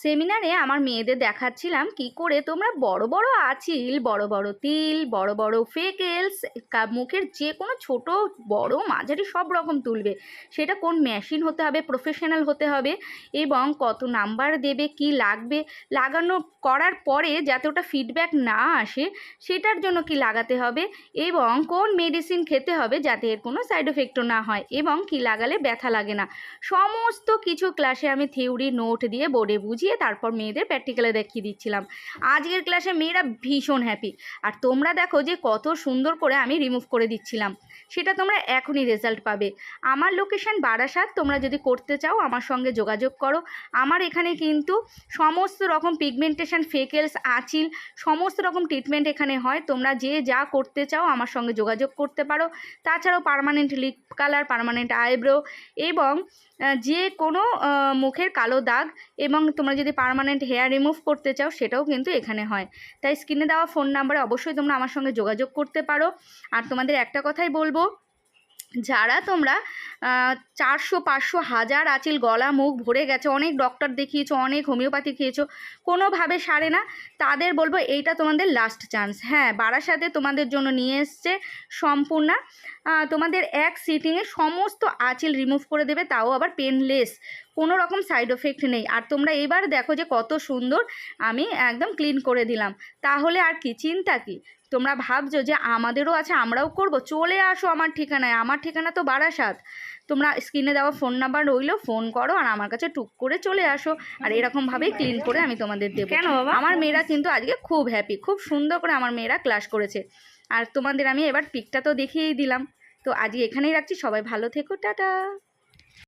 সেমিনারে আমার মেয়েদের দেখাচ্ছিলাম কি করে তোমরা বড় বড় আঁচিল, বড় বড় তিল, বড় বড় ফেকেলস, মুখের যে কোনো ছোট বড় মাঝারি সব রকম তুলবে। সেটা কোন মেশিন হতে হবে, প্রফেশনাল হতে হবে, এবং কত নাম্বার দেবে, কি লাগবে, লাগানো করার পরে যাতে ওটা ফিডব্যাক না আসে সেটার জন্য কি লাগাতে হবে, এবং কোন মেডিসিন খেতে হবে যাতে এর কোনো সাইড এফেক্টও না হয়, এবং কি লাগালে ব্যথা লাগে না। সমস্ত কিছু ক্লাসে আমি থিওরি নোট দিয়ে বোর্ডে বুঝিয়ে তারপর মেয়েদের প্র্যাকটিক্যালে দেখিয়ে দিচ্ছিলাম। আজকের ক্লাসে মেয়েরা ভীষণ হ্যাপি। আর তোমরা দেখো যে কত সুন্দর করে আমি রিমুভ করে দিচ্ছিলাম, সেটা তোমরা এখনই রেজাল্ট পাবে। আমার লোকেশন বারাসাত। তোমরা যদি করতে চাও আমার সঙ্গে যোগাযোগ করো। আমার এখানে কিন্তু সমস্ত রকম পিগমেন্টেশন, ফেকেলস, আঁচিল, সমস্ত রকম ট্রিটমেন্ট এখানে হয়। তোমরা যে যা করতে চাও আমার সঙ্গে যোগাযোগ করতে পারো। তাছাড়াও permanent lip colour, permanent eyebrow, এবং যে কোনো মুখের কালো দাগ, এবং তোমরা যদি পার্মানেন্ট হেয়ার রিমুভ করতে চাও সেটাও কিন্তু এখানে হয়। তাই স্ক্রিনে দেওয়া ফোন নাম্বারে অবশ্যই তোমরা আমার সঙ্গে যোগাযোগ করতে পারো। আর তোমাদের একটা কথাই বলবো, যারা তোমরা 400, 500, 1000 আঁচিল, গলা, মুখ ভরে গেছে, অনেক ডক্টর দেখিয়েছো, অনেক হোমিওপ্যাথি খেয়েছো, কোনোভাবে সারে না, তাদের বলবো এইটা তোমাদের লাস্ট চান্স। হ্যাঁ, বারাসাতে তোমাদের জন্য নিয়ে এসছে সম্পূর্ণা। তোমাদের এক সিটিংয়ে সমস্ত আঁচিল রিমুভ করে দেবে, তাও আবার পেনলেস, কোনো রকম সাইড এফেক্ট নেই। আর তোমরা এবার দেখো যে কত সুন্দর আমি একদম ক্লিন করে দিলাম। তাহলে আর কি চিন্তা কি? তোমরা ভাবছো যে আমাদেরও আছে, আমরাও করব, চলে আসো আমার ঠিকানায়। আমার ঠিকানা তো বারাসাত। তোমরা স্ক্রিনে দেওয়া ফোন নাম্বার রইলো, ফোন করো আর আমার কাছে টুক করে চলে আসো। আর এরকমভাবেই ক্লিন করে আমি তোমাদের দেবো। কেন বাবা? আমার মেয়েরা কিন্তু আজকে খুব হ্যাপি, খুব সুন্দর করে আমার মেয়েরা ক্লাস করেছে। আর তোমাদের আমি এবার পিকটা তো দেখিয়েই দিলাম। তো আজকে এখানেই রাখছি, সবাই ভালো থেকো, টাটা।